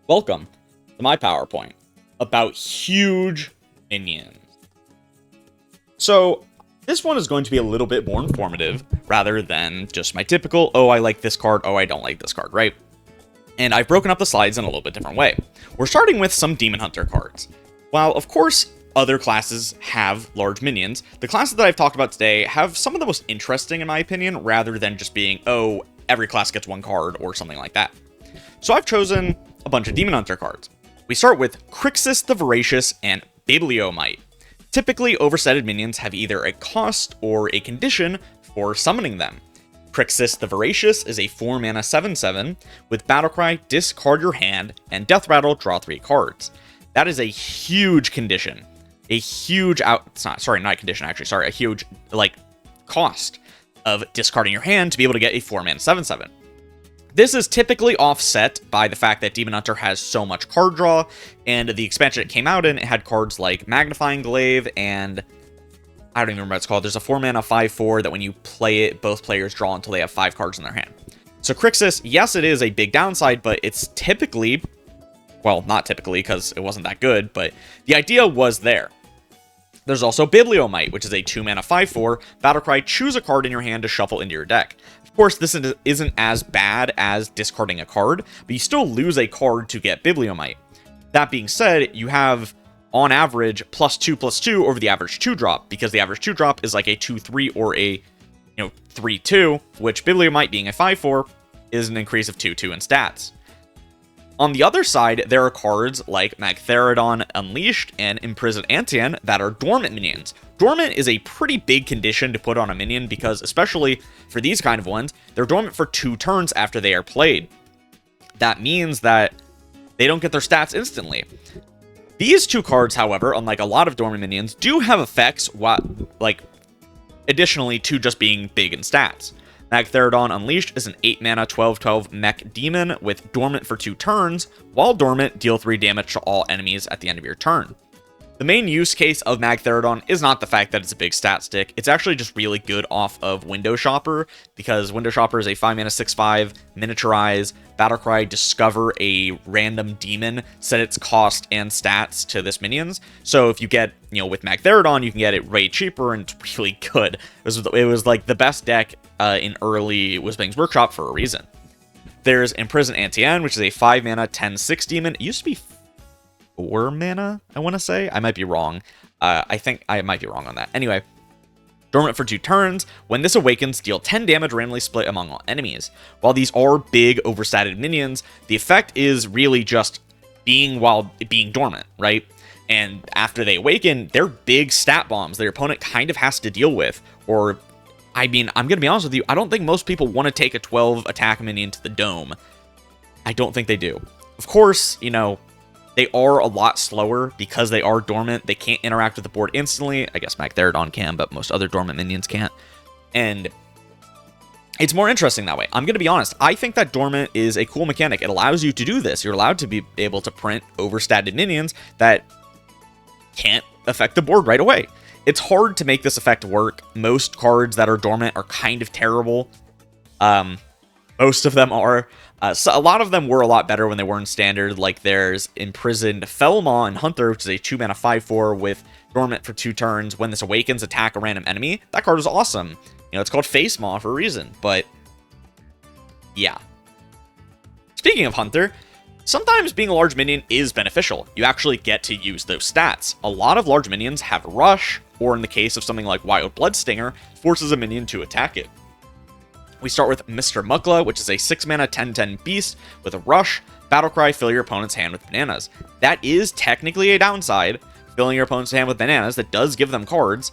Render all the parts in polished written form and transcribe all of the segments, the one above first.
Welcome to my PowerPoint about huge minions. So this one is going to be a little bit more informative rather than just my typical, oh, I like this card, oh, I don't like this card, right? And I've broken up the slides in a little bit different way. We're starting with some Demon Hunter cards. While, of course, other classes have large minions, the classes that I've talked about today have some of the most interesting, in my opinion, rather than just being, oh, every class gets one card or something like that. So I've chosen a bunch of Demon Hunter cards. We start with Crixus the Voracious and Bibliomite. Typically, oversetted minions have either a cost or a condition for summoning them. Crixus the Voracious is a 4-mana 7/7 with Battlecry, discard your hand, and Death Rattle, draw 3 cards. That is a huge condition. A huge a huge, cost of discarding your hand to be able to get a 4-mana 7/7. This is typically offset by the fact that Demon Hunter has so much card draw, and the expansion it came out in, it had cards like Magnifying Glaive, and I don't even remember what it's called. There's a 4-mana 5/4 that when you play it, both players draw until they have 5 cards in their hand. So Crixus, yes, it is a big downside, but it's typically, well, not typically because it wasn't that good, but the idea was there. There's also Bibliomite, which is a 2-mana 5/4, Battlecry, choose a card in your hand to shuffle into your deck. Of course, this isn't as bad as discarding a card, but you still lose a card to get Bibliomite. That being said, you have, on average, +2/+2 over the average 2-drop, because the average 2-drop is like a 2/3 or a 3/2, which Bibliomite being a 5/4 is an increase of 2/2 in stats. On the other side, there are cards like Magtheridon Unleashed and Imprisoned Antian that are dormant minions. Dormant is a pretty big condition to put on a minion because, especially for these kind of ones, they're dormant for 2 turns after they are played. That means that they don't get their stats instantly. These 2 cards, however, unlike a lot of dormant minions, do have effects additionally to just being big in stats. Magtheridon Unleashed is an 8-mana 12/12 mech demon with dormant for 2 turns. While dormant, deal 3 damage to all enemies at the end of your turn. The main use case of Magtheridon is not the fact that it's a big stat stick. It's actually just really good off of Window Shopper, because Window Shopper is a 5-mana 6/5, miniaturize, Battlecry, discover a random demon, set its cost and stats to this minions. So if you get, with Magtheridon, you can get it way cheaper and it's really good. It was like the best deck in early Wisbang's Workshop for a reason. There's Imprisoned Antian, which is a 5-mana 10/6 demon. It used to be 4 mana, I want to say. I might be wrong. I think I might be wrong on that. Anyway, dormant for 2 turns. When this awakens, deal 10 damage randomly split among all enemies. While these are big overstatted minions, the effect is really just being dormant, right? And after they awaken, they're big stat bombs that your opponent kind of has to deal with. Or, I'm going to be honest with you, I don't think most people want to take a 12 attack minion to the dome. I don't think they do. Of course, they are a lot slower because they are dormant. They can't interact with the board instantly. I guess Magtheridon can, but most other dormant minions can't. And it's more interesting that way. I'm going to be honest. I think that dormant is a cool mechanic. It allows you to do this. You're allowed to be able to print overstatted minions that can't affect the board right away. It's hard to make this effect work. Most cards that are dormant are kind of terrible. Most of them are. So a lot of them were a lot better when they were in standard. Like there's Imprisoned Fellmaw in Hunter, which is a 2-mana 5/4 with dormant for 2 turns. When this awakens, attack a random enemy. That card is awesome. It's called Face Maw for a reason. But yeah. Speaking of Hunter, sometimes being a large minion is beneficial. You actually get to use those stats. A lot of large minions have Rush, or in the case of something like Wild Bloodstinger, forces a minion to attack it. We start with Mr. Mukla, which is a 6-mana 10/10 beast with a Rush, Battlecry, fill your opponent's hand with bananas. That is technically a downside, filling your opponent's hand with bananas. That does give them cards.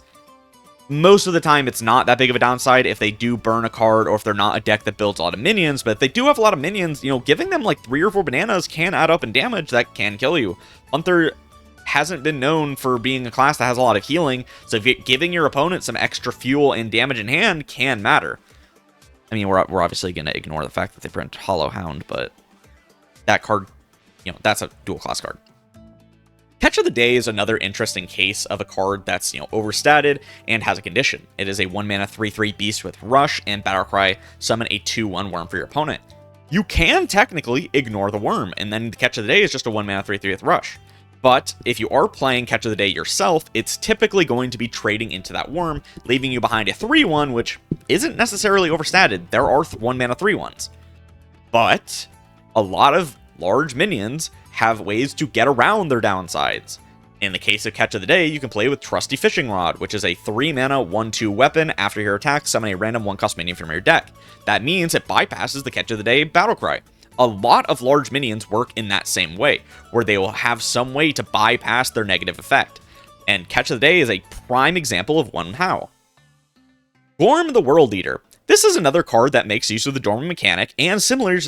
Most of the time, it's not that big of a downside if they do burn a card or if they're not a deck that builds a lot of minions. But if they do have a lot of minions, giving them like 3 or 4 bananas can add up in damage that can kill you. Hunter hasn't been known for being a class that has a lot of healing, so giving your opponent some extra fuel and damage in hand can matter. I mean, we're obviously going to ignore the fact that they print Hollow Hound, but that card, that's a dual class card. Catch of the Day is another interesting case of a card that's, overstated and has a condition. It is a 1-mana 3/3 beast with Rush and Battlecry, summon a 2/1 worm for your opponent. You can technically ignore the worm, and then the catch of the day is just a 1 mana 3/3 with rush. But if you are playing Catch of the Day yourself, it's typically going to be trading into that worm, leaving you behind a 3/1, which isn't necessarily overstated. There are 1 mana 3/1s. But a lot of large minions have ways to get around their downsides. In the case of Catch of the Day, you can play with Trusty Fishing Rod, which is a 3 mana 1/2 weapon. After your attack, summon a random 1-cost minion from your deck. That means it bypasses the Catch of the Day battlecry. A lot of large minions work in that same way, where they will have some way to bypass their negative effect. And Catch of the Day is a prime example of one how. Gorm the World Eater. This is another card that makes use of the dormant mechanic, and similarly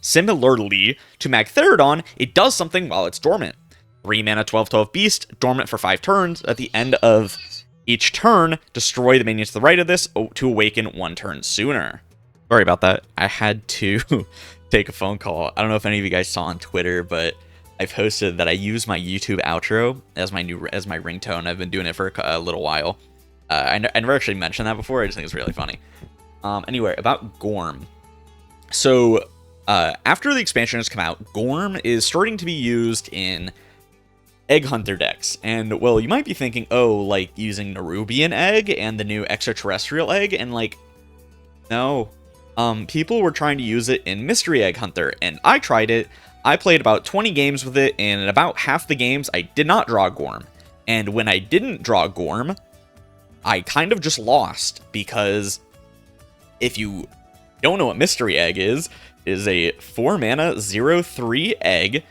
to Magtheridon, it does something while it's dormant. 3 mana 12/12 beast, dormant for 5 turns. At the end of each turn, destroy the minions to the right of this to awaken 1 turn sooner. Sorry about that. I had to take a phone call. I don't know if any of you guys saw on Twitter, but I posted that I use my YouTube outro as my ringtone. I've been doing it for a little while. I never actually mentioned that before. I just think it's really funny. Anyway, about Gorm. So after the expansion has come out, Gorm is starting to be used in Egg Hunter decks. And, well, you might be thinking, oh, like using Nerubian Egg and the new Extraterrestrial Egg, and like, no. People were trying to use it in Mystery Egg Hunter, and I tried it. I played about 20 games with it, and in about half the games, I did not draw Gorm. And when I didn't draw Gorm, I kind of just lost, because if you don't know what Mystery Egg is a 4 mana 0/3 egg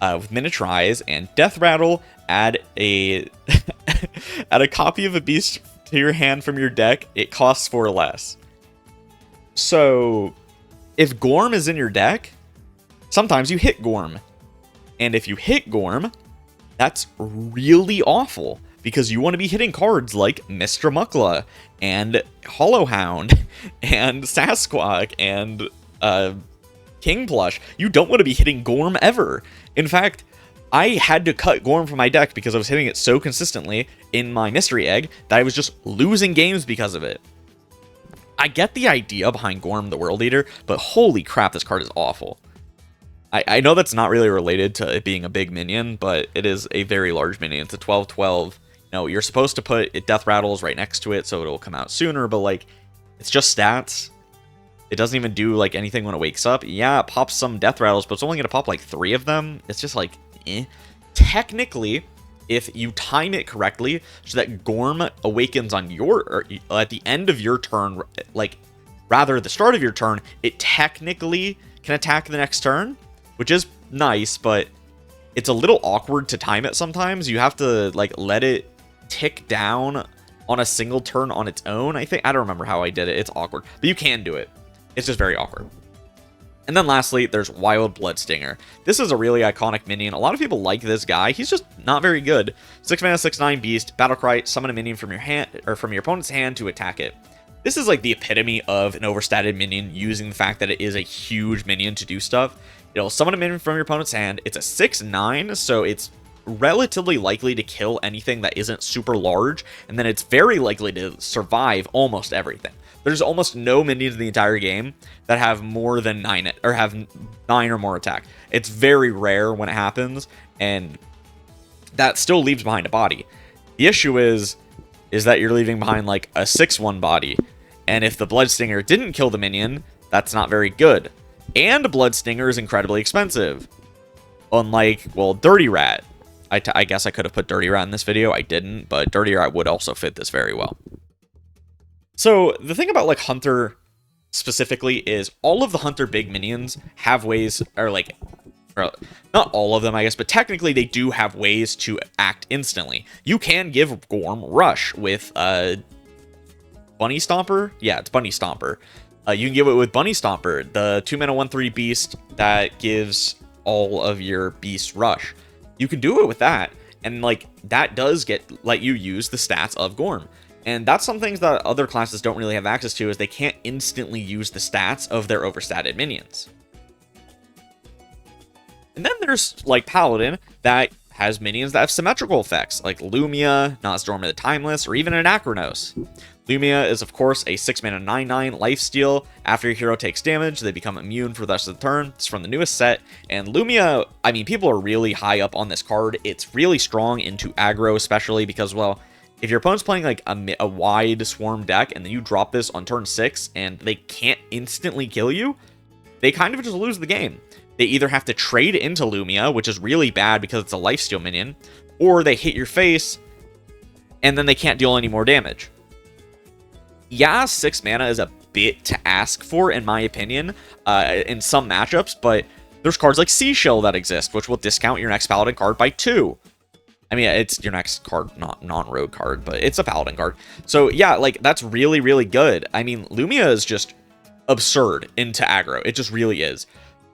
with miniaturize and Death Rattle. Add a add a copy of a beast to your hand from your deck. It costs 4 less. So if Gorm is in your deck, sometimes you hit Gorm. And if you hit Gorm, that's really awful, because you want to be hitting cards like Mr. Mukla and Hollowhound and Sasquatch and King Plush. You don't want to be hitting Gorm ever. In fact, I had to cut Gorm from my deck because I was hitting it so consistently in my Mystery Egg that I was just losing games because of it. I get the idea behind Gorm the World Eater, but holy crap, this card is awful. I know that's not really related to it being a big minion, but it is a very large minion. It's a 12/12. No, you're supposed to put it Death Rattles right next to it so it'll come out sooner, but like, it's just stats. It doesn't even do like anything when it wakes up. Yeah, it pops some Death Rattles, but it's only going to pop like 3 of them. It's just like, eh. Technically, if you time it correctly so that Gorm awakens on or at the end of your turn, like rather the start of your turn, it technically can attack the next turn, which is nice, but it's a little awkward to time it sometimes. You have to like let it tick down on a single turn on its own. I don't remember how I did it. It's awkward, but you can do it. It's just very awkward. And then lastly, there's Wild Bloodstinger. This is a really iconic minion. A lot of people like this guy. He's just not very good. 6 mana, 6/9 beast, battlecry, summon a minion from your hand or from your opponent's hand to attack it. This is like the epitome of an overstated minion, using the fact that it is a huge minion to do stuff. It'll summon a minion from your opponent's hand. It's a 6/9, so it's relatively likely to kill anything that isn't super large, and then it's very likely to survive almost everything. There's almost no minions in the entire game that have more than 9 or have 9 or more attack. It's very rare when it happens, and that still leaves behind a body. The issue is that you're leaving behind like a 6/1 body, and if the Bloodstinger didn't kill the minion, that's not very good. And Bloodstinger is incredibly expensive. Unlike, well, Dirty Rat. I guess I could have put Dirty Rat in this video. I didn't, but Dirty Rat would also fit this very well. So the thing about like Hunter specifically is all of the Hunter big minions have ways, or not all of them, I guess, but technically they do have ways to act instantly. You can give Gorm Rush with Bunny Stomper. Yeah, it's Bunny Stomper. You can give it with Bunny Stomper, the 2 mana 1/3 beast that gives all of your beasts Rush. You can do it with that, and like that does let you use the stats of Gorm. And that's some things that other classes don't really have access to, is they can't instantly use the stats of their overstated minions. And then there's like Paladin that has minions that have symmetrical effects, like Lumia, Nozdorma the Timeless, or even Anachronos. Lumia is, of course, a 6-mana 9/9 lifesteal. After your hero takes damage, they become immune for the rest of the turn. It's from the newest set. And Lumia, I mean, people are really high up on this card. It's really strong into aggro, especially because, well, if your opponent's playing like a wide swarm deck, and then you drop this on turn 6, and they can't instantly kill you, they kind of just lose the game. They either have to trade into Lumia, which is really bad because it's a lifesteal minion, or they hit your face, and then they can't deal any more damage. Yeah, 6 mana is a bit to ask for, in my opinion, in some matchups, but there's cards like Seashell that exist, which will discount your next Paladin card by 2. I mean, it's your next card, not non-rogue card, but it's a Paladin card. So yeah, like, that's really, really good. I mean, Lumia is just absurd into aggro. It just really is.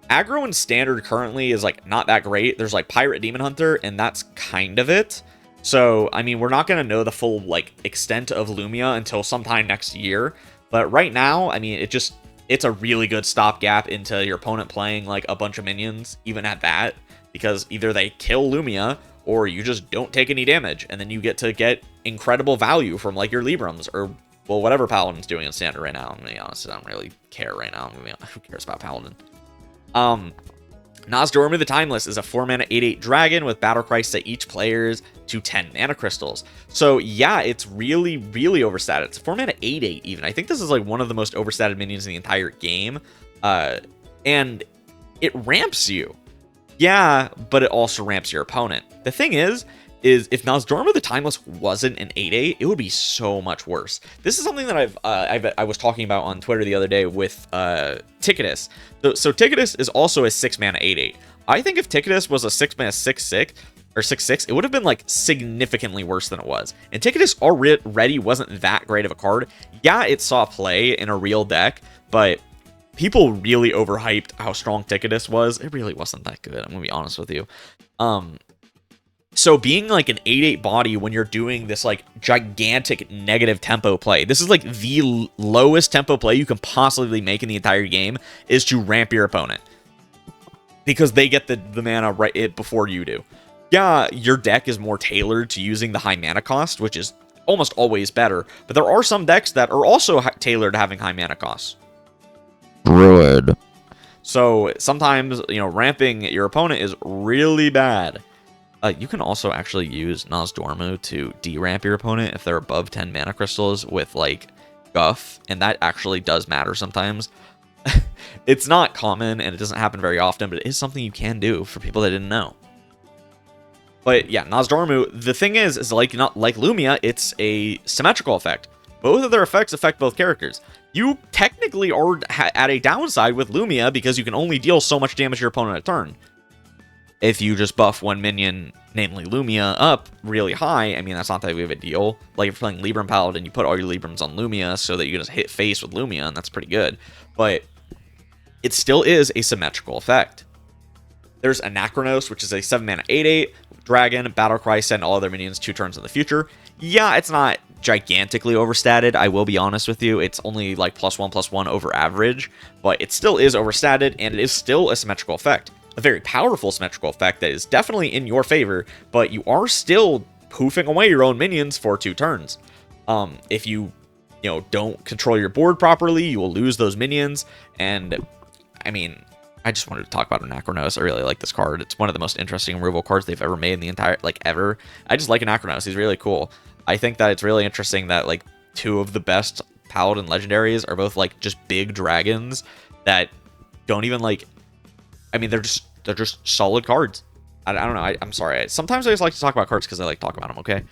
Aggro in Standard currently is, like, not that great. There's, like, Pirate Demon Hunter, and that's kind of it. So, I mean, we're not going to know the full, like, extent of Lumia until sometime next year. But right now, I mean, it's a really good stopgap into your opponent playing, like, a bunch of minions, even at that. Because either they kill Lumia, or you just don't take any damage. And then you get to get incredible value from, like, your Librams, or, well, whatever Paladin's doing in Standard right now. I'm going to be honest, I don't really care right now. I mean, who cares about Paladin? Nozdorma the Timeless is a 4-mana 8/8 dragon with battle cry set each players to 10 mana crystals. So yeah, it's really, really overstated. It's a 4-mana 8/8 even. I think this is like one of the most overstated minions in the entire game. And it ramps you. Yeah, but it also ramps your opponent. The thing is if Nozdorma the Timeless wasn't an 8/8, it would be so much worse. This is something that I was talking about on Twitter the other day with Ticketus. So Ticketus is also a 6-mana 8/8. I think if Ticketus was a 6-mana 6/6 or 6/6, it would have been like significantly worse than it was. And Ticketus already wasn't that great of a card. Yeah, it saw play in a real deck, but people really overhyped how strong Ticketus was. It really wasn't that good, I'm gonna be honest with you. So being like an 8/8 body when you're doing this like gigantic negative tempo play, this is like the lowest tempo play you can possibly make in the entire game, is to ramp your opponent. Because they get the mana right before you do. Yeah, your deck is more tailored to using the high mana cost, which is almost always better. But there are some decks that are also tailored to having high mana costs. Druid. So sometimes, you know, ramping your opponent is really bad. You can also actually use Nozdorma to de-ramp your opponent if they're above 10 mana crystals with, like, Guff, and that actually does matter sometimes. It's not common, and it doesn't happen very often, but it is something you can do for people that didn't know. But yeah, Nozdorma, the thing is like Lumia, it's a symmetrical effect. Both of their effects affect both characters. You technically are at a downside with Lumia because you can only deal so much damage to your opponent a turn. If you just buff one minion, namely Lumia, up really high, I mean, that's not that big of a deal. Like, if you're playing Libram Paladin, you put all your Librams on Lumia so that you can just hit face with Lumia, and that's pretty good. But it still is a symmetrical effect. There's Anachronos, which is a 7-mana 8/8 dragon, battlecry, send all other minions 2 turns in the future. Yeah, it's not gigantically overstated, I will be honest with you. It's only like +1/+1 over average, but it still is overstated, and it is still a symmetrical effect. A very powerful symmetrical effect that is definitely in your favor, but you are still poofing away your own minions for 2 turns. If you don't control your board properly, you will lose those minions. And I mean, I just wanted to talk about Anachronos. I really like this card. It's one of the most interesting removal cards they've ever made in the entire, ever. I just like Anachronos. He's really cool. I think that it's really interesting that, 2 of the best Paladin legendaries are both, just big dragons that don't even, I mean, they're just solid cards. I don't know. I'm sorry. Sometimes I just like to talk about cards because I like to talk about them, okay?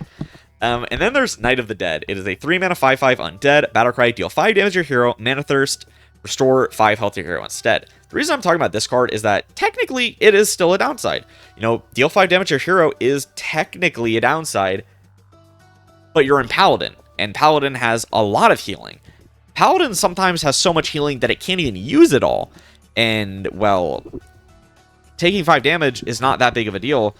And then there's Knight of the Dead. It is a 3-mana 5/5 undead. Battlecry, deal 5 damage to your hero. Mana Thirst, restore 5 health to your hero instead. The reason I'm talking about this card is that technically it is still a downside. Deal 5 damage to your hero is technically a downside, but you're in Paladin, and Paladin has a lot of healing. Paladin sometimes has so much healing that it can't even use it all. And, well, taking 5 damage is not that big of a deal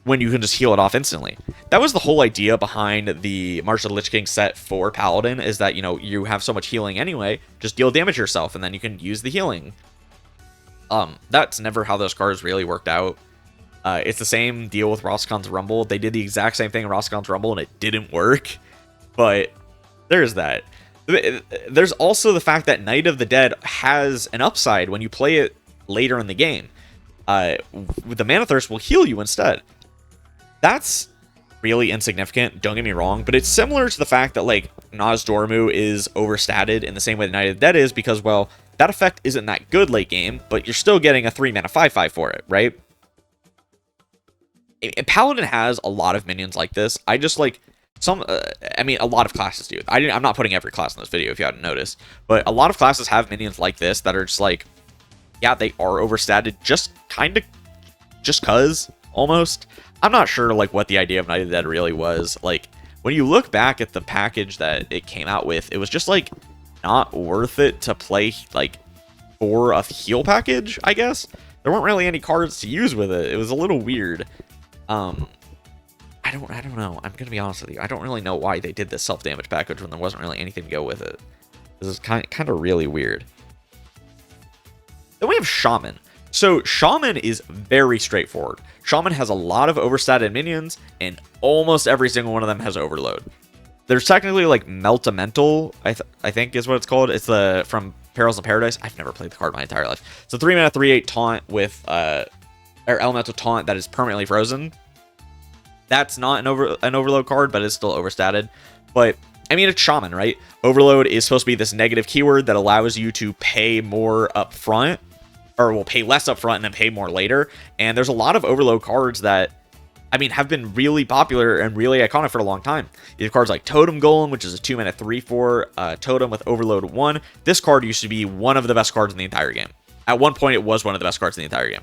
when you can just heal it off instantly. That was the whole idea behind the March of the Lich King set for Paladin, is that, you have so much healing anyway, just deal damage yourself, and then you can use the healing. That's never how those cards really worked out. It's the same deal with Roscon's Rumble. They did the exact same thing in Roscon's Rumble, and it didn't work. But there's that. There's also the fact that Night of the Dead has an upside when you play it later in the game. The Mana Thirst will heal you instead. That's really insignificant, don't get me wrong, but it's similar to the fact that, like, Nozdormu is overstated in the same way that Night of the Dead is, because, well, that effect isn't that good late game, but you're still getting a 3-mana 5/5 for it, right? Paladin has a lot of minions like this. I just, like, I mean, a lot of classes do. I'm not putting every class in this video if you hadn't noticed, but a lot of classes have minions like this that are just like, yeah, they are overstated just cuz, almost. I'm not sure, like, what the idea of Night of the Dead really was. Like, when you look back at the package that it came out with, it was just, like, not worth it to play, like, for a heal package, I guess. There weren't really any cards to use with it. It was a little weird. I don't know. I'm gonna be honest with you. I don't really know why they did this self-damage package when there wasn't really anything to go with it. This is kind of really weird. Then we have Shaman. So Shaman is very straightforward. Shaman has a lot of overstated minions, and almost every single one of them has Overload. There's technically, like, Meltamental, I think is what it's called. It's from Perils of Paradise. I've never played the card my entire life. It's a 3-mana 3/8 taunt with or elemental taunt that is permanently frozen. That's not an overload card, but it's still overstated. But I mean, it's Shaman, right? Overload is supposed to be this negative keyword that allows you to pay more up front, or will pay less up front and then pay more later. And there's a lot of overload cards that, I mean, have been really popular and really iconic for a long time. You have cards like Totem Golem, which is a 2-mana 3/4 totem with Overload 1. This card used to be one of the best cards in the entire game. At one point, it was one of the best cards in the entire game.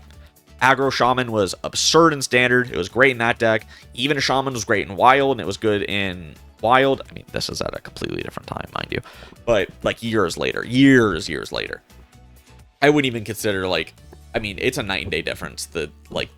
Aggro Shaman was absurd in Standard. It was great in that deck. Even Shaman was great in Wild, and it was good in Wild. I mean, this is at a completely different time, mind you. But, like, years later. Years later. I wouldn't even consider, like, I mean, it's a night and day difference. The, like,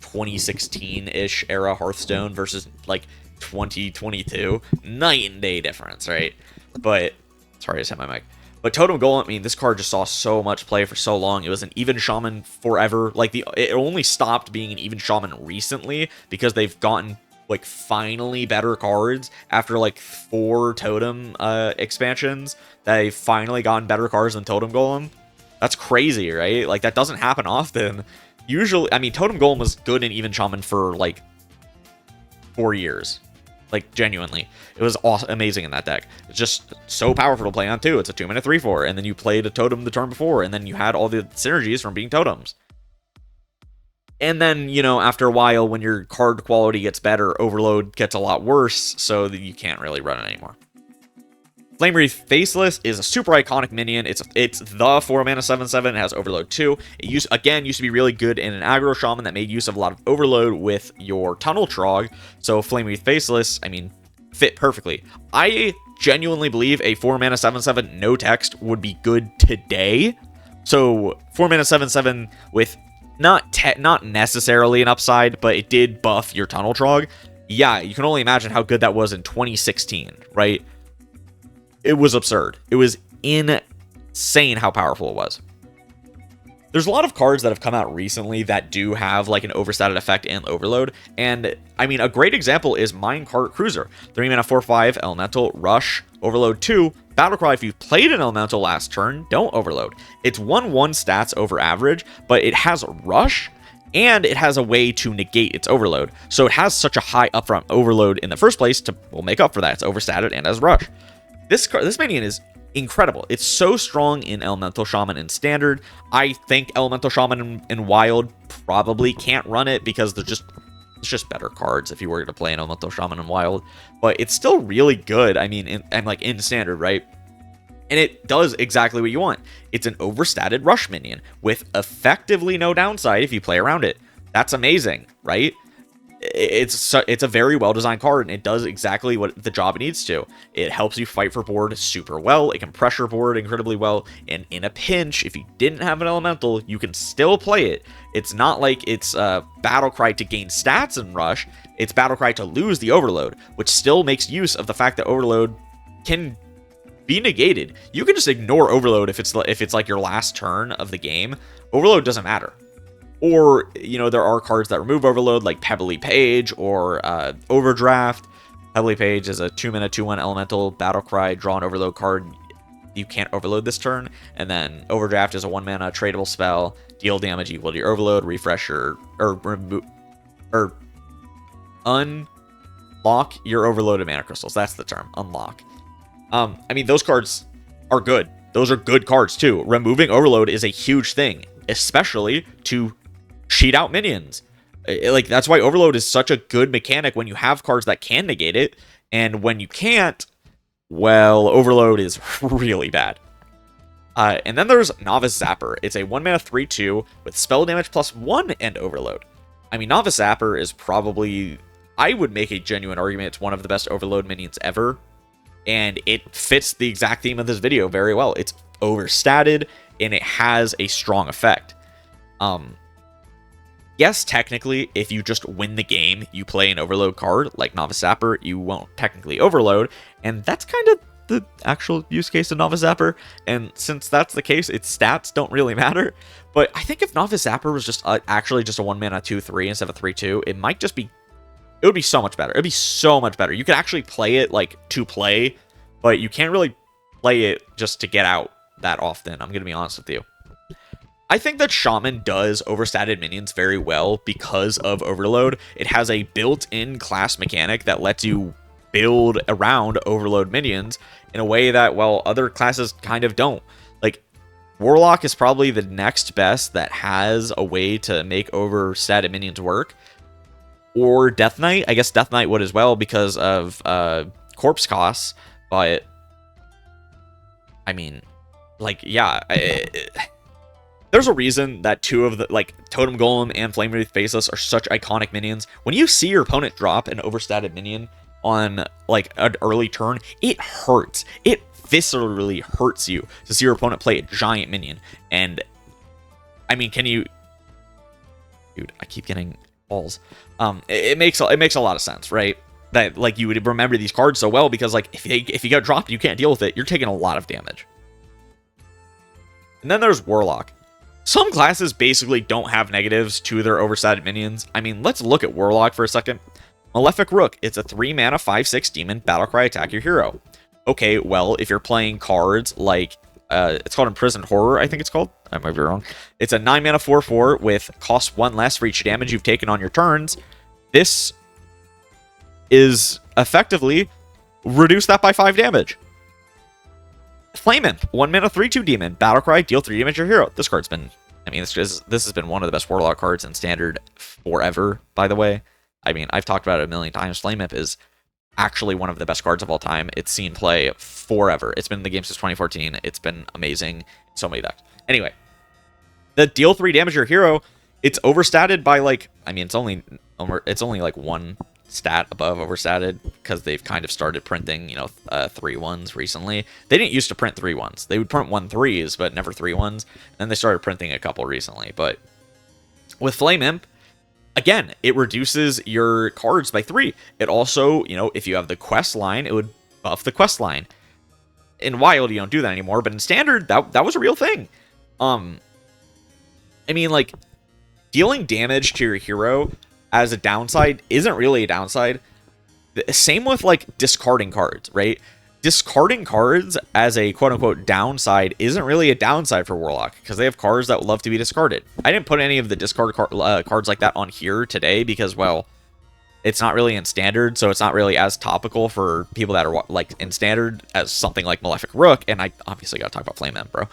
2016-ish era Hearthstone versus, like, 2022. Night and day difference, right? But, sorry, I just hit my mic. But Totem Golem, I mean, this card just saw so much play for so long. It was an even Shaman forever. Like, it only stopped being an even Shaman recently because they've gotten, like, finally better cards after, like, 4 Totem expansions. They've finally gotten better cards than Totem Golem. That's crazy, right? Like, that doesn't happen often. Usually, I mean, Totem Golem was good in even Shaman for, like, 4 years. Like, genuinely. It was awesome, amazing in that deck. It's just so powerful to play on, too. It's a 2-mana 3/4, and then you played a totem the turn before, and then you had all the synergies from being totems. And then, you know, after a while, when your card quality gets better, Overload gets a lot worse, so that you can't really run it anymore. Flame Wreath Faceless is a super iconic minion. It's the 4-mana 7/7. It has Overload 2. It used to be really good in an aggro shaman that made use of a lot of Overload with your Tunnel Trog. So Flame Wreath Faceless, I mean, fit perfectly. I genuinely believe a 4-mana 7/7 no text would be good today. So 4-mana 7/7 with not necessarily an upside, but it did buff your Tunnel Trog. Yeah, you can only imagine how good that was in 2016, right? It was absurd. It was insane how powerful it was. There's a lot of cards that have come out recently that do have, like, an overstated effect and Overload. And, I mean, a great example is Minecart Cruiser. 3-mana 4/5, Elemental, Rush, Overload 2, Battlecry. If you've played an Elemental last turn, don't Overload. It's 1/1 stats over average, but it has Rush, and it has a way to negate its Overload. So it has such a high upfront Overload in the first place to make up for that. It's overstated and has Rush. This minion is incredible. It's so strong in Elemental Shaman and Standard. I think Elemental Shaman and Wild probably can't run it because it's just better cards if you were to play an Elemental Shaman and Wild. But it's still really good. I mean, in Standard, right? And it does exactly what you want. It's an overstated Rush minion with effectively no downside if you play around it. That's amazing, right? It's a very well-designed card, and it does exactly what the job it needs to. It helps you fight for board super well. It can pressure board incredibly well, and in a pinch, if you didn't have an Elemental, you can still play it. It's not like it's Battlecry to gain stats and Rush. It's Battlecry to lose the Overload, which still makes use of the fact that Overload can be negated. You can just ignore Overload if it's like your last turn of the game. Overload doesn't matter. Or, you know, there are cards that remove Overload, like Pebbly Page or Overdraft. Pebbly Page is a 2-mana 2/1 elemental battlecry, draw an Overload card. You can't overload this turn. And then Overdraft is a 1-mana tradable spell, deal damage equal to your Overload, refresh your, or remove, or unlock your overloaded mana crystals. That's the term, unlock. I mean, those cards are good. Those are good cards too. Removing Overload is a huge thing, especially to cheat out minions. Like, that's why Overload is such a good mechanic when you have cards that can negate it, and when you can't, well, Overload is really bad. And then there's Novice Zapper. It's a 1-mana 3/2 with spell damage +1 and Overload. I mean, Novice Zapper is probably, I would make a genuine argument, it's one of the best Overload minions ever, and it fits the exact theme of this video very well. It's overstatted, and it has a strong effect. Yes, technically, if you just win the game, you play an Overload card, like Novice Zapper, you won't technically Overload, and that's kind of the actual use case of Novice Zapper, and since that's the case, its stats don't really matter. But I think if Novice Zapper was just actually just a 1-mana 2/3 instead of 3/2, it might just be, it would be so much better. It'd be so much better. You could actually play it, like, to play, but you can't really play it just to get out that often, I'm going to be honest with you. I think that Shaman does overstated minions very well because of Overload. It has a built-in class mechanic that lets you build around Overload minions in a way that, well, other classes kind of don't. Like, Warlock is probably the next best that has a way to make overstated minions work. Or Death Knight. I guess Death Knight would as well because of corpse costs, but I mean, like, yeah, there's a reason that two of the, like, Totem Golem and Flame Wreath Faceless are such iconic minions. When you see your opponent drop an overstated minion on, like, an early turn, it hurts. It viscerally hurts you to see your opponent play a giant minion. And, I mean, can you... Dude, I keep getting balls. It makes a lot of sense, right? That, like, you would remember these cards so well because, like, if you get dropped, you can't deal with it. You're taking a lot of damage. And then there's Warlock. Some classes basically don't have negatives to their overstated minions. I mean, let's look at Warlock for a second. Malefic Rook. It's a 3-mana 5/6 demon. Battlecry, attack your hero. Okay, well, if you're playing cards like, it's called Imprisoned Horror, I think it's called. I might be wrong. It's a 9-mana 4/4 with cost 1 less for each damage you've taken on your turns. This is effectively reduce that by 5 damage. Flame Imp, 1-mana 3/2 demon. Battlecry, deal 3 damage to your hero. This card's been, I mean, this has been one of the best Warlock cards in Standard forever, by the way. I mean, I've talked about it a million times. Flame Imp is actually one of the best cards of all time. It's seen play forever. It's been in the game since 2014. It's been amazing in so many decks. Anyway, the deal 3 damage to your hero, it's overstated by, like, I mean, it's only like one stat above overstated because they've kind of started printing, you know, 3/1s recently. They didn't used to print 3/1s. They would print 1/3s, but never 3/1s. And they started printing a couple recently. But with Flame Imp, again, it reduces your cards by 3. It also, you know, if you have the quest line, it would buff the quest line. In Wild, you don't do that anymore, but in Standard, that was a real thing. I mean, like, dealing damage to your hero as a downside isn't really a downside. Same with, like, discarding cards, right? Discarding cards as a quote-unquote downside isn't really a downside for Warlock because they have cards that would love to be discarded. I didn't put any of the discard cards like that on here today because, well, it's not really in Standard, so it's not really as topical for people that are, like, in Standard as something like Malefic Rook, and I obviously gotta talk about Flame Imp, bro.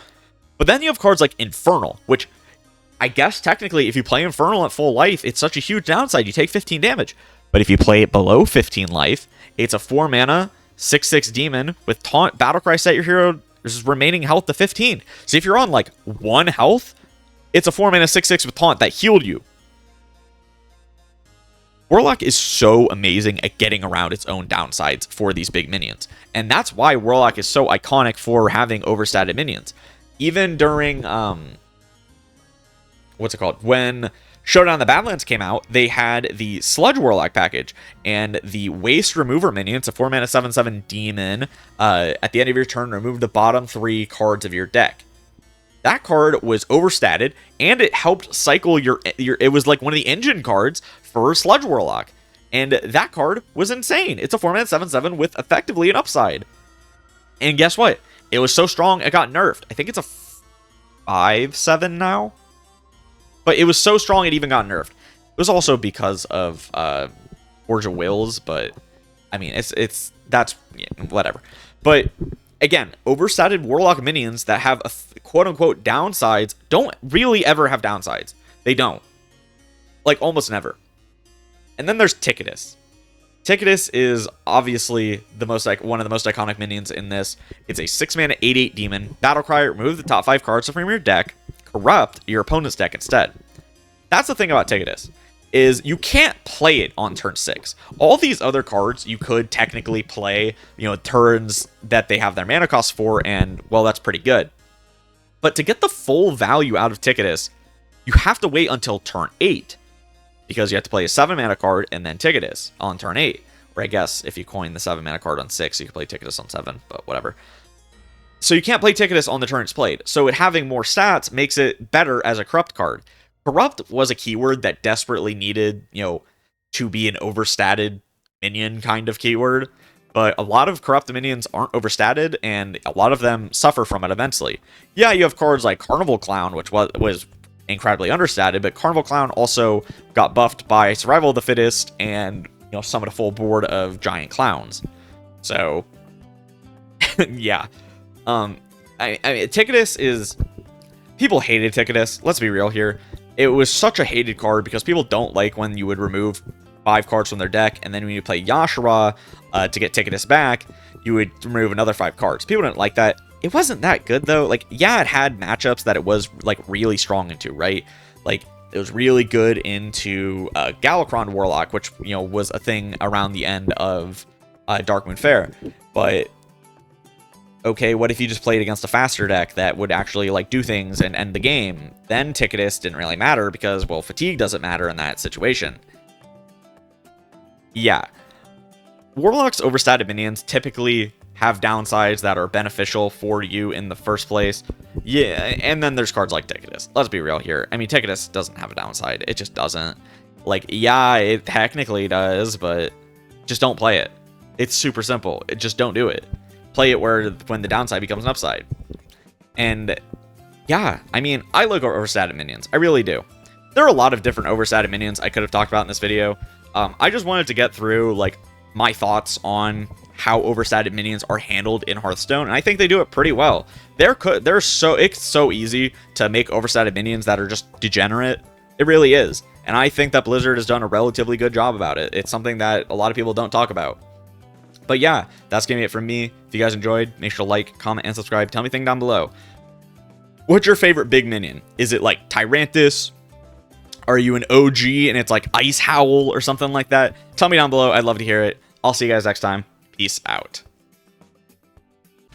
But then you have cards like Infernal, which I guess technically if you play Infernal at full life, it's such a huge downside. You take 15 damage. But if you play it below 15 life, it's a 4-mana 6/6 demon with taunt. Battlecry, set your hero's remaining health to 15. So if you're on, like, 1 health, it's a 4-mana 6/6 with taunt that healed you. Warlock is so amazing at getting around its own downsides for these big minions. And that's why Warlock is so iconic for having overstated minions. Even during, what's it called? When Showdown in the Badlands came out, they had the Sludge Warlock package and the Waste Remover minion. It's a 4-mana 7/7 demon. At the end of your turn, remove the bottom 3 cards of your deck. That card was overstated, and it helped cycle your it was like one of the engine cards for Sludge Warlock. And that card was insane. It's a 4-mana 7/7 with effectively an upside. And guess what? It was so strong, it got nerfed. I think it's a 5/7 now. But it was so strong, it even got nerfed. It was also because of Forge of Wills, but I mean, that's whatever. But again, overstated Warlock minions that have a quote-unquote downsides don't really ever have downsides. They don't. Like, almost never. And then there's Ticketus. Ticketus is obviously one of the most iconic minions in this. It's a 6-mana 8/8 demon. Battlecry, remove the top 5 cards from your deck. Corrupt your opponent's deck instead. That's the thing about Ticketus, is you can't play it on turn 6. All these other cards you could technically play, turns that they have their mana cost for, and, well, that's pretty good. But to get the full value out of Ticketus, you have to wait until turn 8. Because you have to play a 7-mana card and then Ticketus on turn 8. Or I guess if you coin the 7-mana card on 6, you can play Ticketus on 7, but whatever. So you can't play Ticketus on the turn it's played. So it having more stats makes it better as a Corrupt card. Corrupt was a keyword that desperately needed, to be an overstated minion kind of keyword. But a lot of Corrupt minions aren't overstated, and a lot of them suffer from it eventually. Yeah, you have cards like Carnival Clown, which was incredibly understated, but Carnival Clown also got buffed by Survival of the Fittest and, summoned a full board of giant clowns. So, yeah. I mean, Ticketus is... People hated Ticketus. Let's be real here. It was such a hated card because people don't like when you would remove 5 cards from their deck, and then when you play Yashara to get Ticketus back, you would remove another 5 cards. People didn't like that. It wasn't that good, though. Like, yeah, it had matchups that it was, like, really strong into, right? Like, it was really good into Galakron Warlock, which, was a thing around the end of Darkmoon Faire. But, okay, what if you just played against a faster deck that would actually, like, do things and end the game? Then Ticketus didn't really matter because, well, fatigue doesn't matter in that situation. Yeah. Warlock's overstated minions typically have downsides that are beneficial for you in the first place. Yeah, and then there's cards like Ticketus. Let's be real here. I mean, Ticketus doesn't have a downside. It just doesn't. Like, yeah, it technically does, but just don't play it. It's super simple. Just don't do it. Play it when the downside becomes an upside. And yeah, I mean, I like overstated minions. I really do. There are a lot of different overstated minions I could have talked about in this video. I just wanted to get through, like, my thoughts on how overstated minions are handled in Hearthstone, and I think they do it pretty well. It's so easy to make overstated minions that are just degenerate. It really is. And I think that Blizzard has done a relatively good job about it. It's something that a lot of people don't talk about. But yeah, that's going to be it from me. If you guys enjoyed, make sure to like, comment, and subscribe. Tell me anything down below. What's your favorite big minion? Is it like Tyrantus? Are you an OG and it's like Ice Howl or something like that? Tell me down below. I'd love to hear it. I'll see you guys next time. Peace out.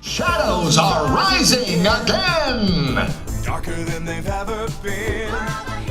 Shadows are rising again! Darker than they've ever been.